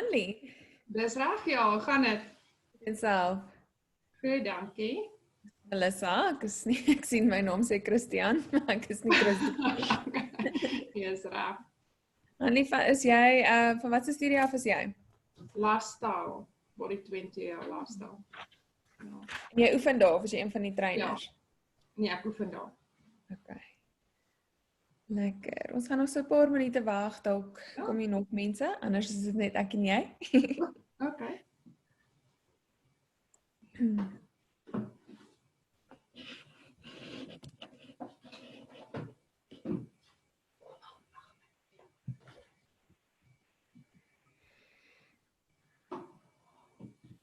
Annelie. Dis reg, ja, gaan dit. En self. Goed, dankie. Melissa, ek sien my naam sê Christian, maar ek is nie Christian. Dis reg. Annelie, is jy, van wat se studie af is jy? Lifestyle, Body20 ja, lifestyle. Ja. En jy oefen daar, of is jy een van die trainers? Ja. Nee, ek oefen daar. Okay. Lekker. Ons gaan nog so 'n paar minute wag, dalk kom hier nog mense, anders is dit net ek en jy. Okay.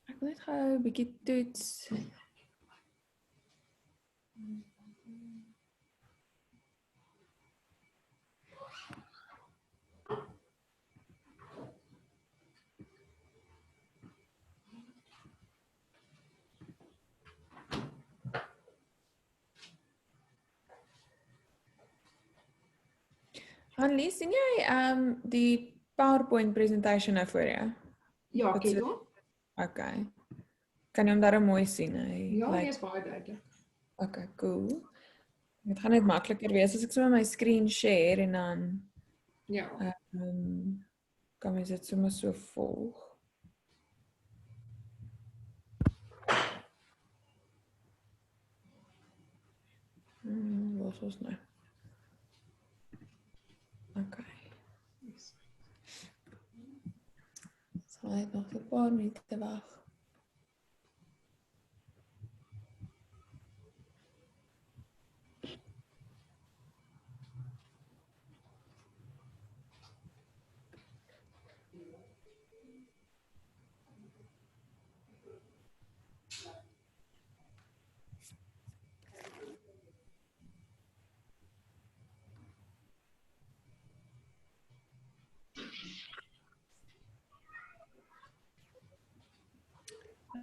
Ek wil net gou 'n bietjie toets. Annelie, sien jy die PowerPoint presentation nou voor jou? Ja, ek het hom. Okay. Kan jy hom daar mooi sien? Ja, hy is baie duidelik. Okay, cool. Dit gaan net makliker wees as ek so my screen share en dan Ja. kan mens dit sommer so volg. Wat was nou? Okay. Sal net nog 'n paar minute wag.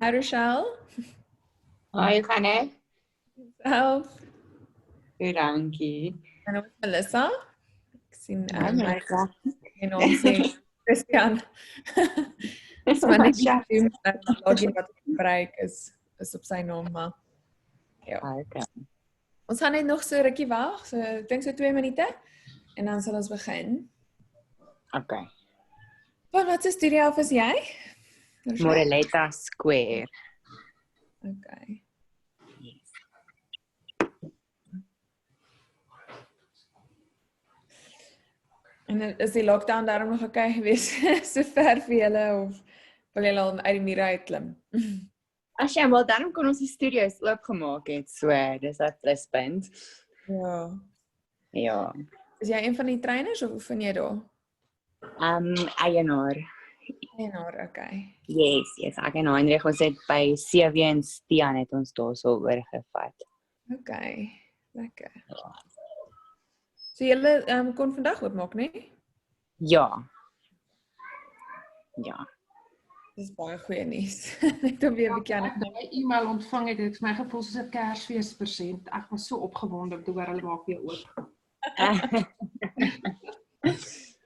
Hi Rochelle. Hoi, gaan dit? Self. Goed, dankie. My naam is Melissa. Ek sien my en ons sê Christian. Dis maar net die login wat ek gebruik is op sy naam, maar ja. Okay. Ons gaan net nog so 'n rukkie wag, so ek dink so 2 minute en dan sal ons begin. Okay. Wat se studie af is jy? Moreleta Square. Okay. Yes. En is die lockdown daarom nog okay gewees so ver vir julle of wil julle al uit die mure uitklim? As jy maar dan kon ons die studios oopgemaak het, so dis 'n pluspunt. Ja. Ja. Is jy een van die trainers of oefen jy daar? Eienaar. Eienaar, okay. Yes, eienaar. En ons het by CV en Stian het ons daar so oorgevat. Okay, lekker. So julle kon vandag oopmaak, nee? Ja. Ja. Dis baie goeie nuus. Net om weer 'n bietjie aan Ek het 'n e-mail ontvang het vir my gevoel soos 'n Kersfeespresent. Ek was so opgewonde om te hoor hulle maak weer oop.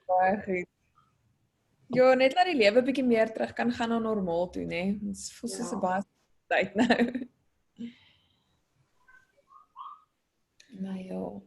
Baie goed. Ja, net laat die lewe bietjie meer terug kan gaan na normaal toe, né? Ons voel soos 'n baie tyd nou. Maar ja.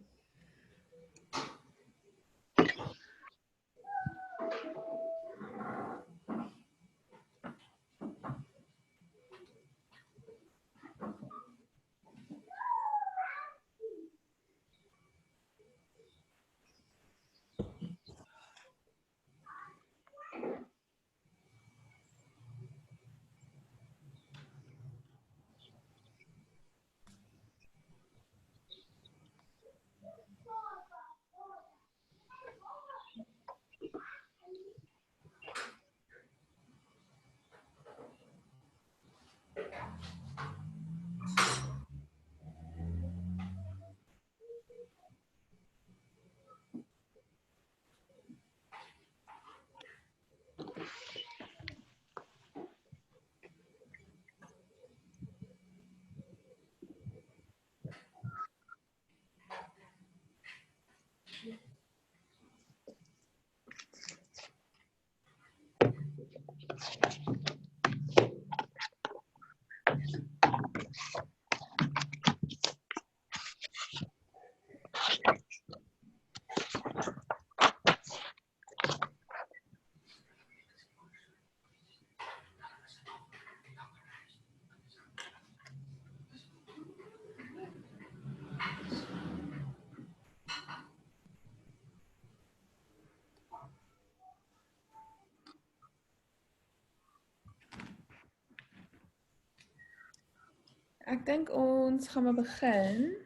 ek dink ons gaan maar begin.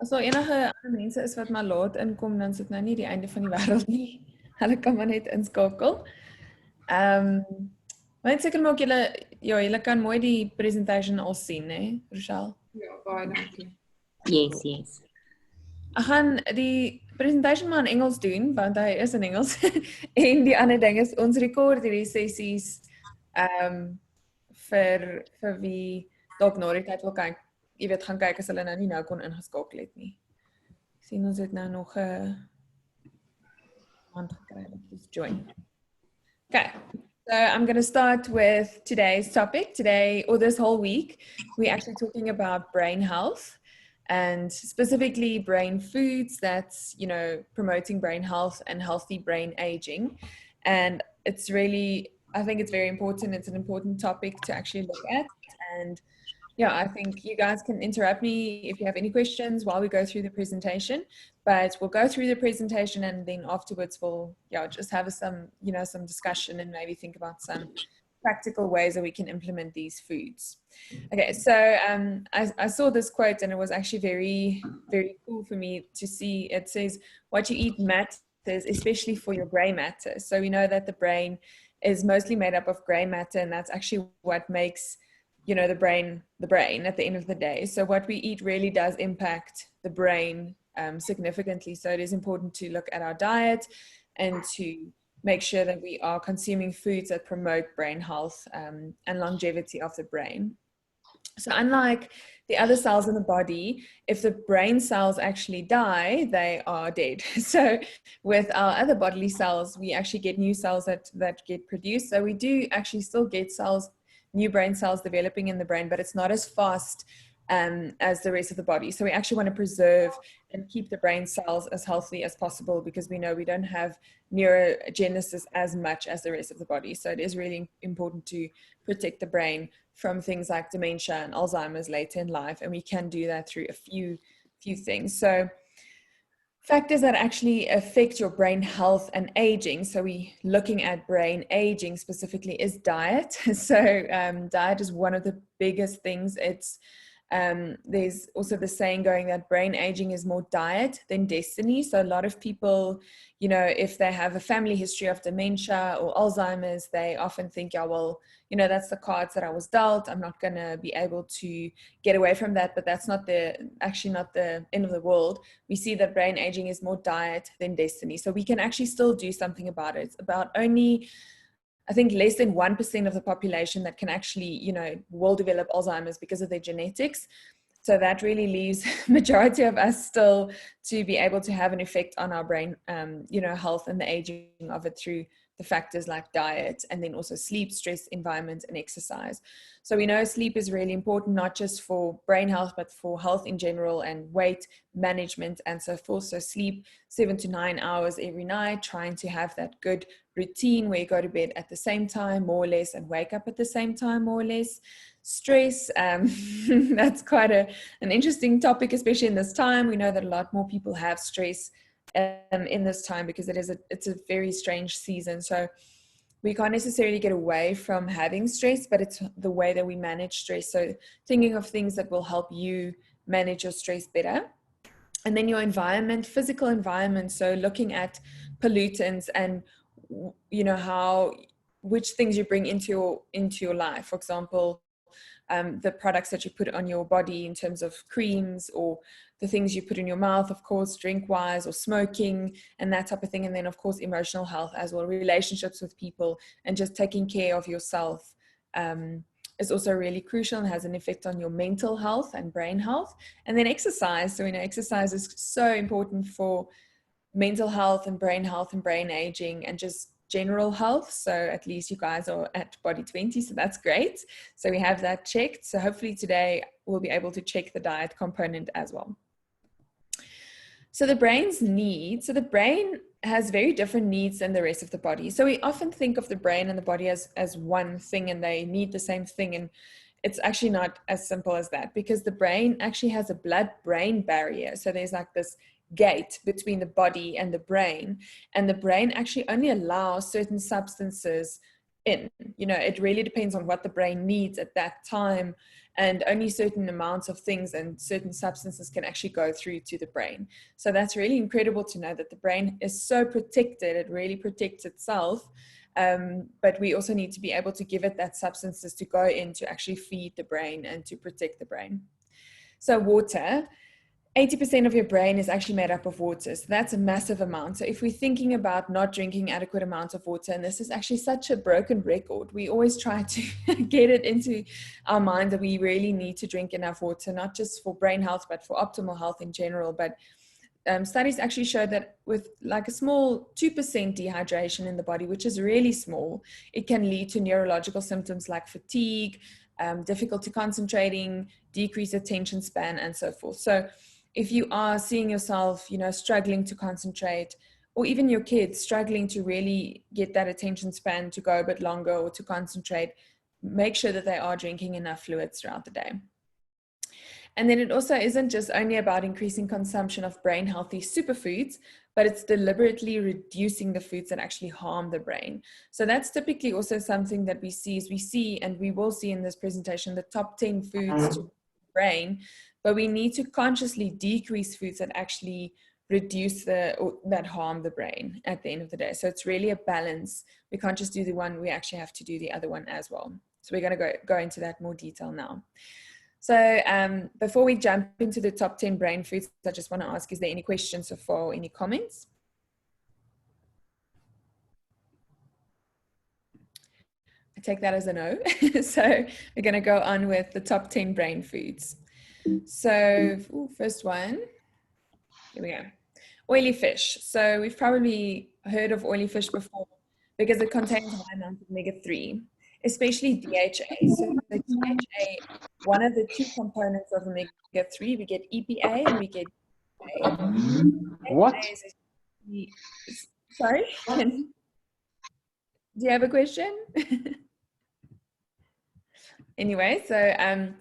As daar enige ander mense is wat maar laat inkom, dan is dit nou nie die einde van die wêreld nie. Hulle kan maar net inskakel. Maar net seker maak julle kan mooi die presentation al sien, hè, Rochelle? Ja, baie dankie. Yes. Ek gaan die presentation maar in Engels doen, want hy is in Engels. En die ander ding is, ons rekord hierdie sessies vir wie dalk na die tyd wil kyk. Jy weet, gaan kyk as hulle nou nie nou kon ingeskakel het nie. Ek sien ons het nou nog 'n hand gekry wat ons join. Okay, so I'm going to start with today's topic. Today, or this whole week, we're actually talking about brain health and specifically brain foods that's, promoting brain health and healthy brain aging. And it's really, I think it's very important. It's an important topic to actually look at. And yeah, I think you guys can interrupt me if you have any questions while we go through the presentation, but we'll go through the presentation and then afterwards we'll just have some discussion and maybe think about some practical ways that we can implement these foods. Okay, so I saw this quote and it was actually very, very cool for me to see. It says, what you eat matters, especially for your gray matter. So we know that the brain is mostly made up of gray matter, and that's actually what makes the brain at the end of the day. So what we eat really does impact the brain significantly. So it is important to look at our diet and to make sure that we are consuming foods that promote brain health and longevity of the brain. So unlike the other cells in the body, if the brain cells actually die, they are dead. So with our other bodily cells, we actually get new cells that get produced. So we do actually still get new brain cells developing in the brain, but it's not as fast as the rest of the body. So we actually want to preserve and keep the brain cells as healthy as possible, because we know we don't have neurogenesis as much as the rest of the body. So it is really important to protect the brain from things like dementia and Alzheimer's later in life, and we can do that through a few things. So factors that actually affect your brain health and aging, so we looking at brain aging specifically, is diet. So diet is one of the biggest things. It's there's also the saying going that brain aging is more diet than destiny. So a lot of people, if they have a family history of dementia or Alzheimer's, they often think, that's the cards that I was dealt. I'm not going to be able to get away from that. But that's actually not the end of the world. We see that brain aging is more diet than destiny. So we can actually still do something about it. It's about only, I think, less than 1% of the population that can actually, will develop Alzheimer's because of their genetics. So that really leaves majority of us still to be able to have an effect on our brain, health and the aging of it through the factors like diet, and then also sleep, stress, environment, and exercise. So we know sleep is really important, not just for brain health, but for health in general and weight management and so forth. So sleep 7 to 9 hours every night, trying to have that good routine where you go to bed at the same time, more or less, and wake up at the same time, more or less. Stress, that's quite an interesting topic, especially in this time. We know that a lot more people have stress in this time because it's a very strange season. So we can't necessarily get away from having stress, but it's the way that we manage stress. So thinking of things that will help you manage your stress better. And then your environment, physical environment. So looking at pollutants and which things you bring into your life. For example, the products that you put on your body in terms of creams, or the things you put in your mouth, of course, drink-wise, or smoking and that type of thing. And then, of course, emotional health as well, relationships with people, and just taking care of yourself is also really crucial and has an effect on your mental health and brain health. And then exercise. So we know exercise is so important for mental health and brain aging and just general health. So at least you guys are at Body20, so that's great. So we have that checked. So hopefully today we'll be able to check the diet component as well. So the brain's needs. So the brain has very different needs than the rest of the body. So we often think of the brain and the body as one thing, and they need the same thing. And it's actually not as simple as that, because the brain actually has a blood-brain barrier. So there's like this gate between the body and the brain, and the brain actually only allows certain substances in. You know, it really depends on what the brain needs at that time, and only certain amounts of things and certain substances can actually go through to the brain. So that's really incredible to know that the brain is so protected. It really protects itself. But we also need to be able to give it that substances to go in to actually feed the brain and to protect the brain. So water, 80% of your brain is actually made up of water. So that's a massive amount. So if we're thinking about not drinking adequate amounts of water, and this is actually such a broken record, we always try to get it into our mind that we really need to drink enough water, not just for brain health, but for optimal health in general. But studies actually show that with like a small 2% dehydration in the body, which is really small, it can lead to neurological symptoms like fatigue, difficulty concentrating, decreased attention span, and so forth. So if you are seeing yourself, you know, struggling to concentrate, or even your kids struggling to really get that attention span to go a bit longer or to concentrate, make sure that they are drinking enough fluids throughout the day. And then it also isn't just only about increasing consumption of brain healthy superfoods, but it's deliberately reducing the foods that actually harm the brain. So that's typically also something that we see, and we will see in this presentation, the top 10 foods to the brain, but we need to consciously decrease foods that actually reduce that harm the brain at the end of the day. So it's really a balance. We can't just do the one, we actually have to do the other one as well. So we're going to go into that more detail now. So before we jump into the top 10 brain foods, I just want to ask, is there any questions so far or any comments? I take that as a no. So we're going to go on with the top 10 brain foods. So first one, here we go. Oily fish. So we've probably heard of oily fish before because it contains high amounts of omega-3, especially DHA. So the DHA, one of the two components of omega-3, we get EPA and we get DHA. What? Sorry? Do you have a question? Anyway, so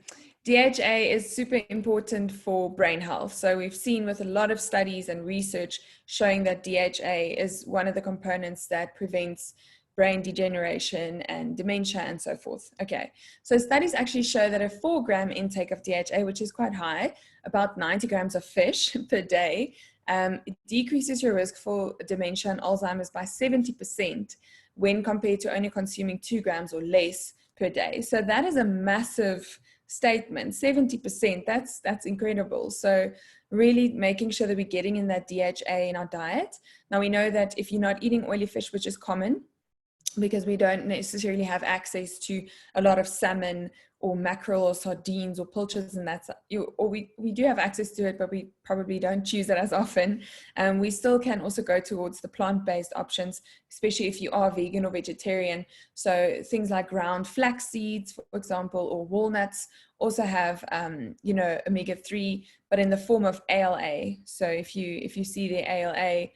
DHA is super important for brain health. So we've seen with a lot of studies and research showing that DHA is one of the components that prevents brain degeneration and dementia and so forth. Okay, so studies actually show that a 4-gram intake of DHA, which is quite high, about 90 grams of fish per day, it decreases your risk for dementia and Alzheimer's by 70% when compared to only consuming 2 grams or less per day. So that is a massive statement. 70%, that's incredible. So really making sure that we're getting in that DHA in our diet. Now we know that if you're not eating oily fish, which is common because we don't necessarily have access to a lot of salmon or mackerel or sardines or pilchards, and we do have access to it, but we probably don't choose it as often. We still can also go towards the plant-based options, especially if you are vegan or vegetarian. So things like ground flax seeds, for example, or walnuts also have you know, omega-3, but in the form of ALA. So if you see the ALA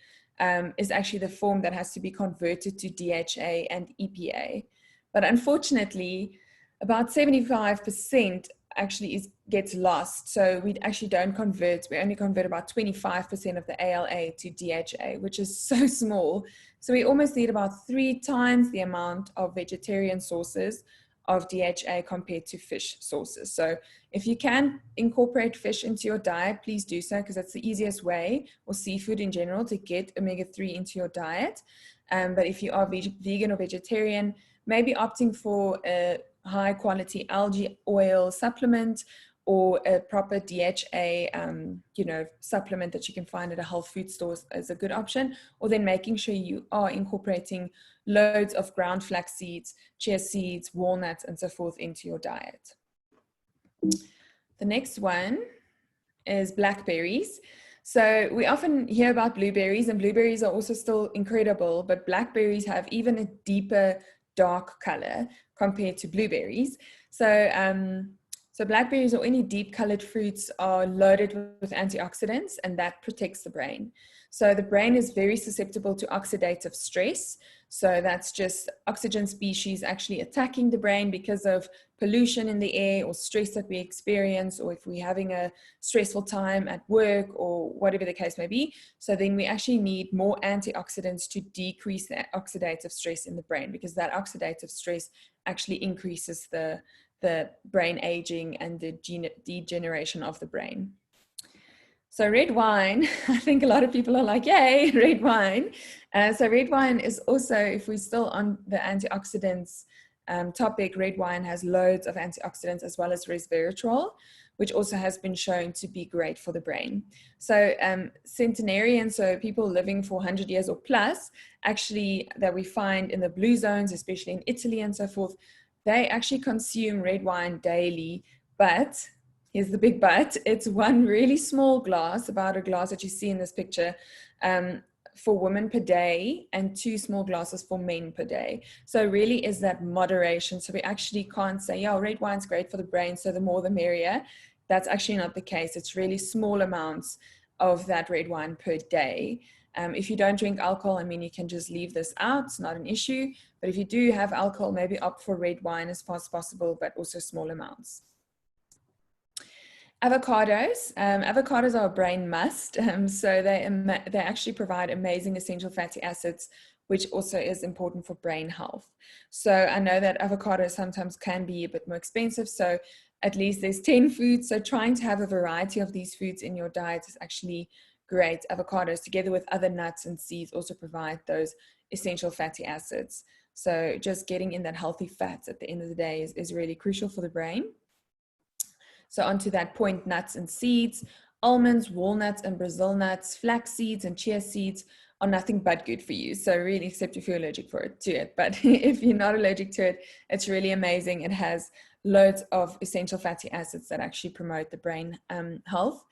is actually the form that has to be converted to DHA and EPA. But unfortunately, about 75% actually gets lost. So we actually don't convert. We only convert about 25% of the ALA to DHA, which is so small. So we almost need about 3 times the amount of vegetarian sources of DHA compared to fish sources. So if you can incorporate fish into your diet, please do so, because that's the easiest way, or seafood in general, to get omega-3 into your diet. But if you are vegan or vegetarian, maybe opting for a high quality algae oil supplement or a proper DHA you know, supplement that you can find at a health food store is a good option. Or then making sure you are incorporating loads of ground flax seeds, chia seeds, walnuts, and so forth into your diet. The next one is blackberries. So we often hear about blueberries, and blueberries are also still incredible, but blackberries have even a deeper dark color compared to blueberries. So blackberries or any deep colored fruits are loaded with antioxidants, and that protects the brain. So the brain is very susceptible to oxidative stress. So that's just oxygen species actually attacking the brain because of pollution in the air or stress that we experience, or if we're having a stressful time at work or whatever the case may be. So then we actually need more antioxidants to decrease the oxidative stress in the brain, because that oxidative stress actually increases the brain aging and the degeneration of the brain. So red wine, I think a lot of people are like, yay, red wine. So red wine is also, if we're still on the antioxidants topic, red wine has loads of antioxidants as well as resveratrol, which also has been shown to be great for the brain. So centenarians, so people living for 100 years or plus, actually that we find in the blue zones, especially in Italy and so forth, they actually consume red wine daily, but here's the big but, it's one really small glass, about a glass that you see in this picture, for women per day, and 2 small glasses for men per day. So really is that moderation. So we actually can't say, yeah, red wine's great for the brain, so the more the merrier. That's actually not the case. It's really small amounts of that red wine per day. If you don't drink alcohol, I mean, you can just leave this out. It's not an issue. But if you do have alcohol, maybe opt for red wine as far as possible, but also small amounts. Avocados. Avocados are a brain must. So they actually provide amazing essential fatty acids, which also is important for brain health. So I know that avocados sometimes can be a bit more expensive. So at least there's 10 foods. So trying to have a variety of these foods in your diet is actually great. Avocados, together with other nuts and seeds, also provide those essential fatty acids. So just getting in that healthy fats at the end of the day is really crucial for the brain. So onto that point, nuts and seeds, almonds, walnuts and Brazil nuts, flax seeds and chia seeds are nothing but good for you. So really, except if you're allergic to it. But if you're not allergic to it, it's really amazing. It has loads of essential fatty acids that actually promote the brain health.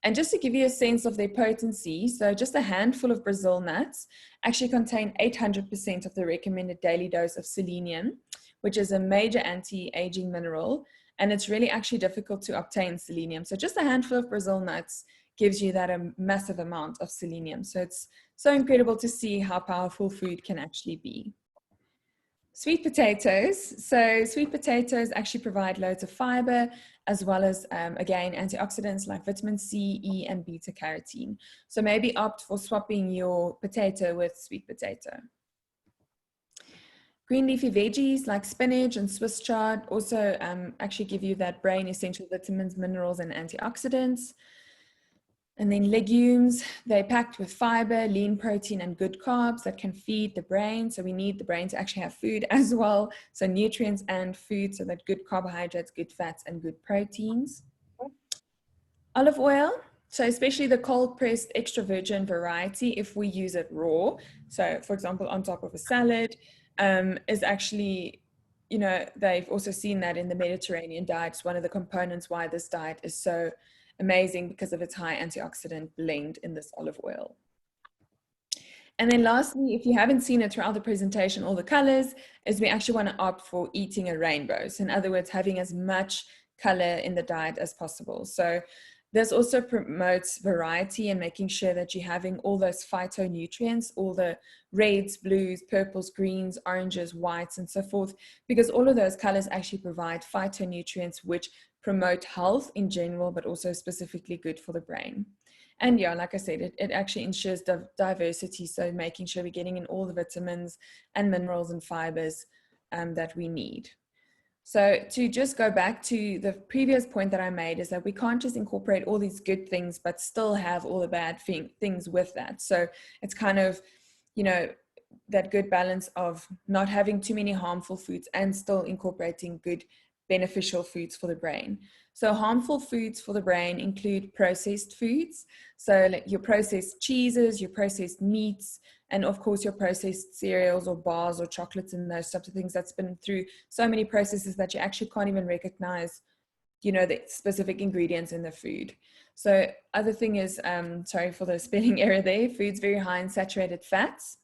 And just to give you a sense of their potency, so just a handful of Brazil nuts actually contain 800% of the recommended daily dose of selenium, which is a major anti-aging mineral. And it's really actually difficult to obtain selenium. So just a handful of Brazil nuts gives you that a massive amount of selenium. So it's so incredible to see how powerful food can actually be. Sweet potatoes. So sweet potatoes actually provide loads of fiber, as well as, again, antioxidants like vitamin C, E, and beta carotene. So maybe opt for swapping your potato with sweet potato. Green leafy veggies like spinach and Swiss chard also actually give you that brain essential vitamins, minerals, and antioxidants. And then legumes, they're packed with fiber, lean protein, and good carbs that can feed the brain. So we need the brain to actually have food as well. So nutrients and food, so that good carbohydrates, good fats, and good proteins. Olive oil. So especially the cold pressed extra virgin variety, if we use it raw, so for example, on top of a salad, is actually, you know, they've also seen that in the Mediterranean diet. It's one of the components why this diet is so amazing, because of its high antioxidant blend in this olive oil. And then lastly, if you haven't seen it throughout the presentation, all the colors, is we actually want to opt for eating a rainbow. So in other words, having as much color in the diet as possible. So this also promotes variety and making sure that you're having all those phytonutrients, all the reds, blues, purples, greens, oranges, whites, and so forth, because all of those colors actually provide phytonutrients which promote health in general, but also specifically good for the brain. And yeah, like I said, it actually ensures diversity, so making sure we're getting in all the vitamins and minerals and fibers that we need. So to just go back to the previous point that I made, is that we can't just incorporate all these good things, but still have all the bad things with that. So it's kind of, you know, that good balance of not having too many harmful foods and still incorporating good beneficial foods for the brain. So harmful foods for the brain include processed foods. So like your processed cheeses, your processed meats, and of course your processed cereals or bars or chocolates and those types of things that's been through so many processes that you actually can't even recognize, you know, the specific ingredients in the food. So other thing is, sorry for the spelling error there, food's very high in saturated fats.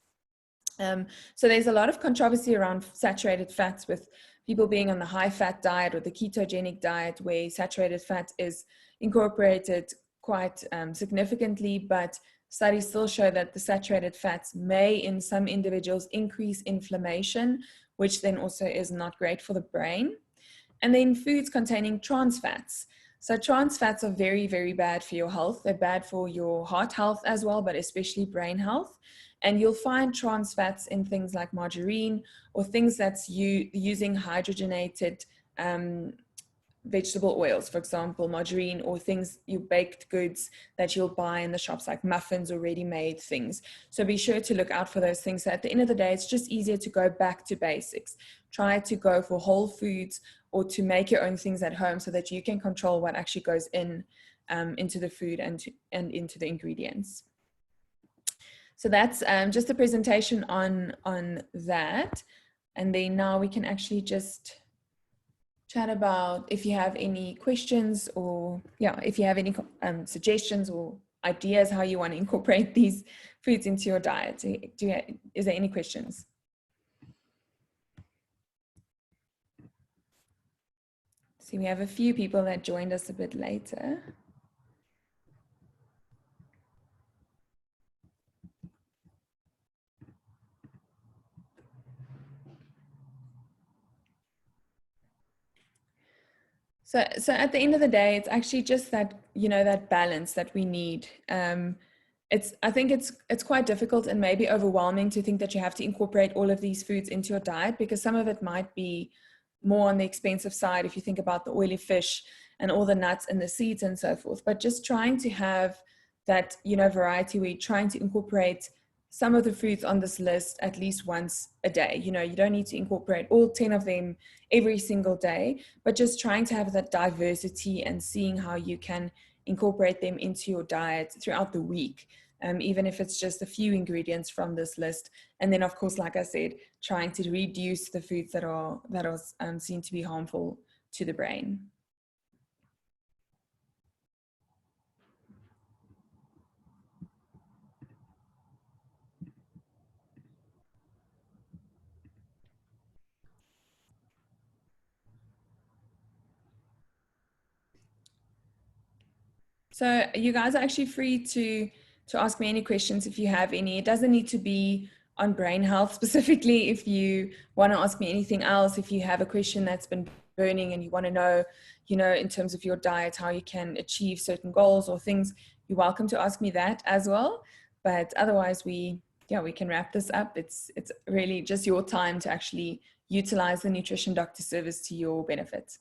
So there's a lot of controversy around saturated fats, with people being on the high fat diet or the ketogenic diet, where saturated fat is incorporated quite significantly, but studies still show that the saturated fats may in some individuals increase inflammation, which then also is not great for the brain. And then foods containing trans fats. So trans fats are very, very bad for your health. They're bad for your heart health as well, but especially brain health. And you'll find trans fats in things like margarine or things that's using hydrogenated vegetable oils, for example, margarine, or things, you baked goods that you'll buy in the shops like muffins or ready-made things. So be sure to look out for those things. So at the end of the day, it's just easier to go back to basics. Try to go for whole foods or to make your own things at home so that you can control what actually goes in into the food and into the ingredients. So that's just a presentation on that. And then now we can actually just chat about if you have any questions, or if you have any suggestions or ideas how you want to incorporate these foods into your diet. Is there any questions? See, we have a few people that joined us a bit later. So at the end of the day, it's actually just that, that balance that we need. I think it's quite difficult and maybe overwhelming to think that you have to incorporate all of these foods into your diet, because some of it might be more on the expensive side if you think about the oily fish and all the nuts and the seeds and so forth. But just trying to have that, variety where you're trying to incorporate some of the foods on this list at least once a day. You don't need to incorporate all 10 of them every single day, but just trying to have that diversity and seeing how you can incorporate them into your diet throughout the week, even if it's just a few ingredients from this list. And then, of course, like I said, trying to reduce the foods that are seen to be harmful to the brain. So you guys are actually free to ask me any questions if you have any. It doesn't need to be on brain health specifically. If you want to ask me anything else, if you have a question that's been burning and you want to know, in terms of your diet, how you can achieve certain goals or things, you're welcome to ask me that as well. But otherwise, we can wrap this up. It's really just your time to actually utilize the Nutrition Doctor service to your benefit.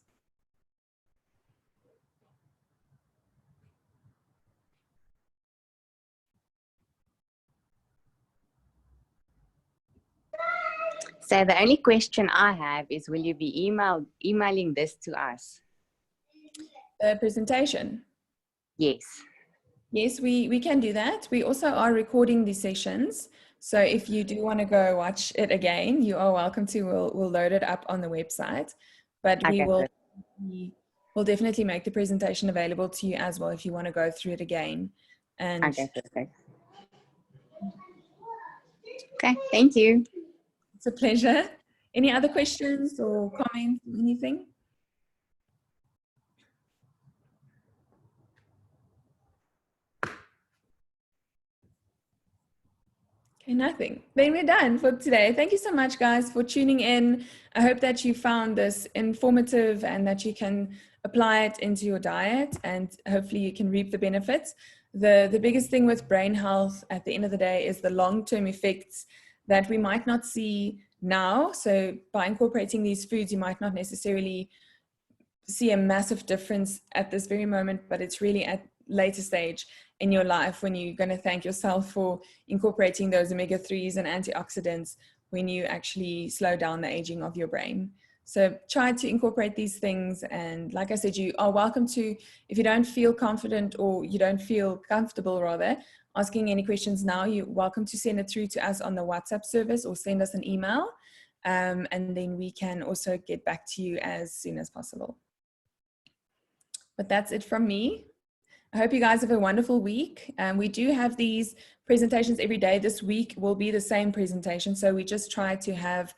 So the only question I have is, will you be emailing this to us? The presentation? Yes. Yes, we can do that. We also are recording these sessions. So if you do want to go watch it again, you are welcome to. We'll load it up on the website. But Okay, we'll definitely make the presentation available to you as well if you want to go through it again. And okay, perfect. Okay, thank you. It's a pleasure. Any other questions or comments or anything? Okay, nothing. Then we're done for today. Thank you so much, guys, for tuning in. I hope that you found this informative and that you can apply it into your diet, and hopefully you can reap the benefits. The biggest thing with brain health at the end of the day is the long-term effects that we might not see now. So by incorporating these foods, you might not necessarily see a massive difference at this very moment, but it's really at later stage in your life when you're going to thank yourself for incorporating those omega-3s and antioxidants when you actually slow down the aging of your brain. So try to incorporate these things. And like I said, you are welcome to, if you don't feel confident or you don't feel comfortable rather, asking any questions now, you're welcome to send it through to us on the WhatsApp service or send us an email. And then we can also get back to you as soon as possible. But that's it from me. I hope you guys have a wonderful week. We do have these presentations every day. This week will be the same presentation. So we just try to have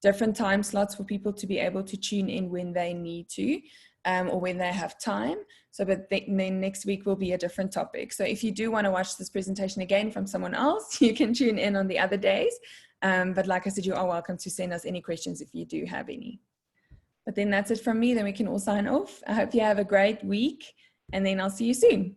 different time slots for people to be able to tune in when they need to, or when they have time. So, but then next week will be a different topic. So if you do want to watch this presentation again from someone else, you can tune in on the other days. But like I said, you are welcome to send us any questions if you do have any. But then that's it from me. Then we can all sign off. I hope you have a great week, and then I'll see you soon.